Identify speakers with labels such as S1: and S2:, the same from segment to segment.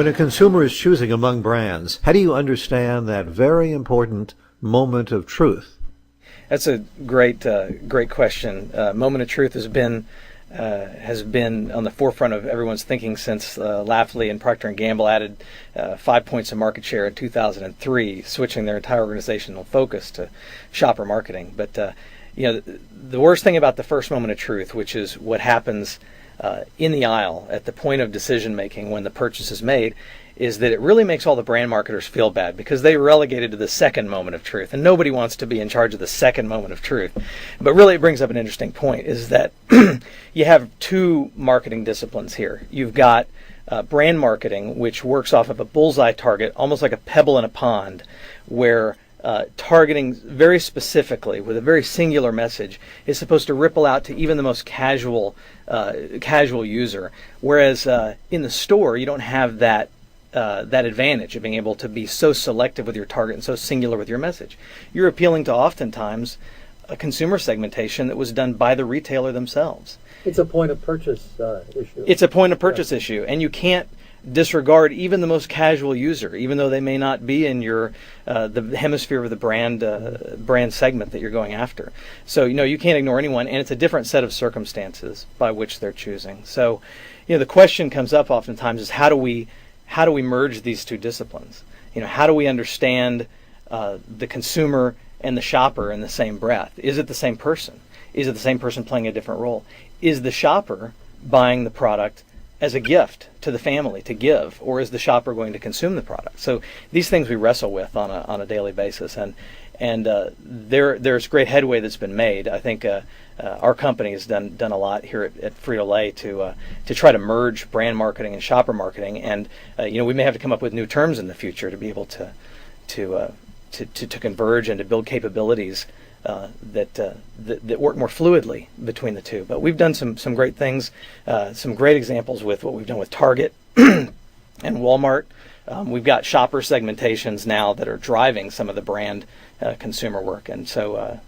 S1: When a consumer is choosing among brands, how do you understand that very important moment of truth?
S2: That's a great question. Moment of truth has been on the forefront of everyone's thinking since Lafley and Procter & Gamble added 5 points of market share in 2003, switching their entire organizational focus to shopper marketing. But the worst thing about the first moment of truth, which is what happens in the aisle at the point of decision making when the purchase is made, is that it really makes all the brand marketers feel bad because they relegated to the second moment of truth, and nobody wants to be in charge of the second moment of truth. But really it brings up an interesting point, is that you have two marketing disciplines here. You've got brand marketing, which works off of a bullseye target, almost like a pebble in a pond, where targeting very specifically with a very singular message is supposed to ripple out to even the most casual user. Whereas in the store, you don't have that advantage of being able to be so selective with your target and so singular with your message. You're appealing to oftentimes a consumer segmentation that was done by the retailer themselves.
S3: It's a point of purchase issue.
S2: It's a point of purchase issue, and you can't disregard even the most casual user, even though they may not be in your the hemisphere of the brand segment that you're going after. So you can't ignore anyone, and it's a different set of circumstances by which they're choosing. So the question comes up oftentimes is how do we merge these two disciplines? How do we understand the consumer and the shopper in the same breath? Is it the same person? Is it the same person playing a different role? Is the shopper buying the product as a gift to the family to give, or is the shopper going to consume the product? So these things we wrestle with on a daily basis, and there's great headway that's been made. I think our company has done a lot here at Frito-Lay to try to merge brand marketing and shopper marketing, and we may have to come up with new terms in the future to be able to converge and to build capabilities that work more fluidly between the two. But we've done some great things, some great examples with what we've done with Target and Walmart. We've got shopper segmentations now that are driving some of the brand consumer work, and so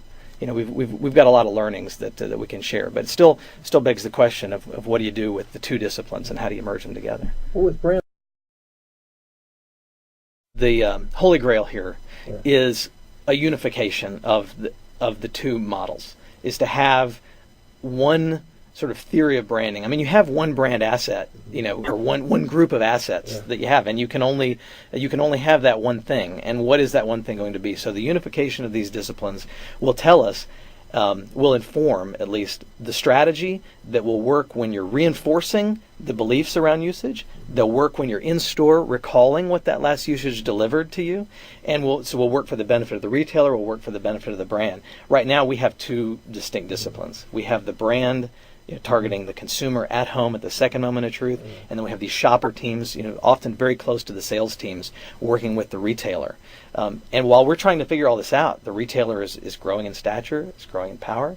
S2: we've got a lot of learnings that we can share. But it still begs the question of what do you do with the two disciplines and how do you merge them together?
S3: Well, with brand,
S2: the holy grail here is a unification of the two models, is to have one sort of theory of branding. I mean, you have one brand asset, or one group of assets that you have, and you can only have that one thing. And what is that one thing going to be? So the unification of these disciplines will tell us, will inform at least the strategy that will work when you're reinforcing the beliefs around usage. They'll work when you're in store recalling what that last usage delivered to you, and will work for the benefit of the retailer, will work for the benefit of the brand. Right now we have two distinct disciplines. We have the brand targeting the consumer at home at the second moment of truth, and then we have these shopper teams, often very close to the sales teams, working with the retailer. And while we're trying to figure all this out, the retailer is growing in stature, it's growing in power.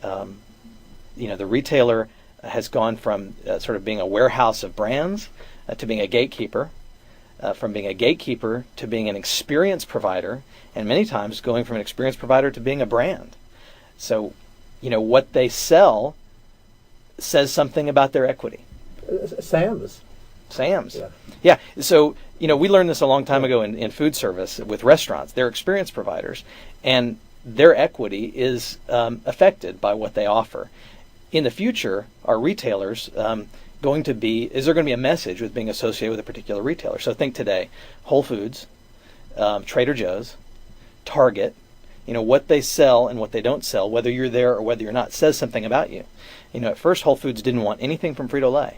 S2: The retailer has gone from sort of being a warehouse of brands to being a gatekeeper, from being a gatekeeper to being an experience provider, and many times going from an experience provider to being a brand. So, what they sell says something about their equity.
S3: Sam's.
S2: Yeah. So, we learned this a long time ago in food service with restaurants. They're experience providers, and their equity is affected by what they offer. In the future, our retailers is there going to be a message with being associated with a particular retailer? So think today, Whole Foods, Trader Joe's, Target, what they sell and what they don't sell, whether you're there or whether you're not, says something about you. At first Whole Foods didn't want anything from Frito-Lay.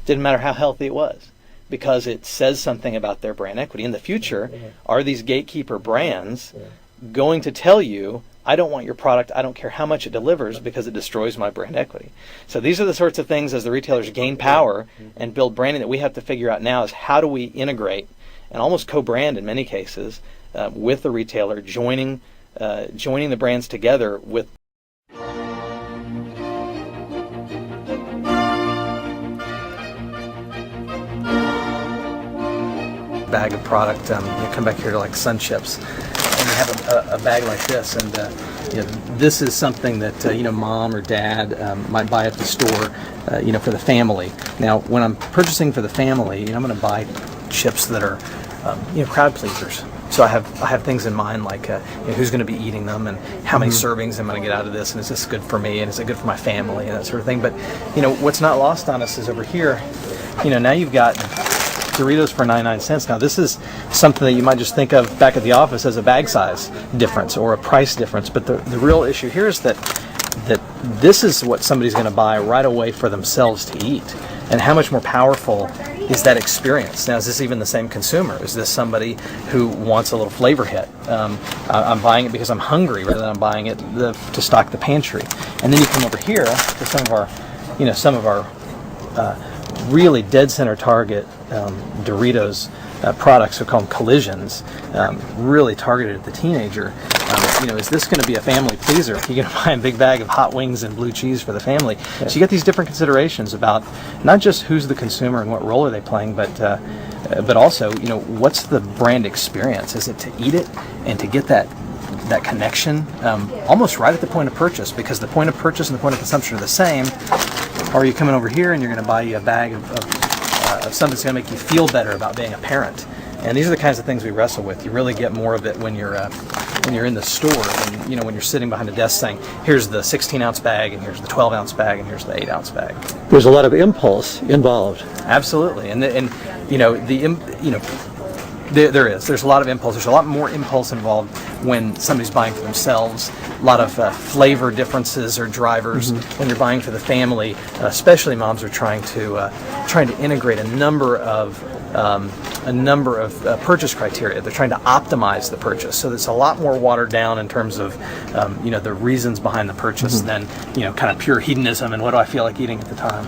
S2: Didn't matter how healthy it was, because it says something about their brand equity. In the future, are these gatekeeper brands going to tell you, I don't want your product, I don't care how much it delivers, because it destroys my brand equity? So these are the sorts of things, as the retailers gain power and build branding, that we have to figure out now, is how do we integrate and almost co-brand in many cases with the retailer, joining the brands together with bag of product. You come back here to like Sun Chips, and have a bag like this, and this is something that mom or dad might buy at the store, for the family. Now, when I'm purchasing for the family, I'm going to buy chips that are crowd pleasers. So I have things in mind like who's going to be eating them, and how many servings I'm going to get out of this, and is this good for me, and is it good for my family, and that sort of thing. But what's not lost on us is over here, now you've got Doritos for 99 cents. Now this is something that you might just think of back at the office as a bag size difference or a price difference, but the real issue here is that this is what somebody's going to buy right away for themselves to eat. And how much more powerful is that experience? Now, is this even the same consumer? Is this somebody who wants a little flavor hit? I'm buying it because I'm hungry rather than I'm buying it to stock the pantry. And then you come over here to some of our really dead center target Doritos products. We call them collisions, really targeted at the teenager. Is this going to be a family pleaser? You're going to buy a big bag of hot wings and blue cheese for the family. Yeah. So you get these different considerations about not just who's the consumer and what role are they playing, but also, what's the brand experience? Is it to eat it and to get that connection almost right at the point of purchase? Because the point of purchase and the point of consumption are the same. Or are you coming over here and you're going to buy you a bag of something that's going to make you feel better about being a parent? And these are the kinds of things we wrestle with. You really get more of it when you're in the store, and when you're sitting behind a desk saying, here's the 16-ounce bag, and here's the 12-ounce bag, and here's the 8-ounce bag.
S3: There's a lot of impulse involved.
S2: Absolutely, there's a lot of impulse. There's a lot more impulse involved when somebody's buying for themselves. A lot of flavor differences or drivers when you're buying for the family. Especially moms are trying to integrate a number of purchase criteria. They're trying to optimize the purchase, so it's a lot more watered down in terms of the reasons behind the purchase than kind of pure hedonism and what do I feel like eating at the time.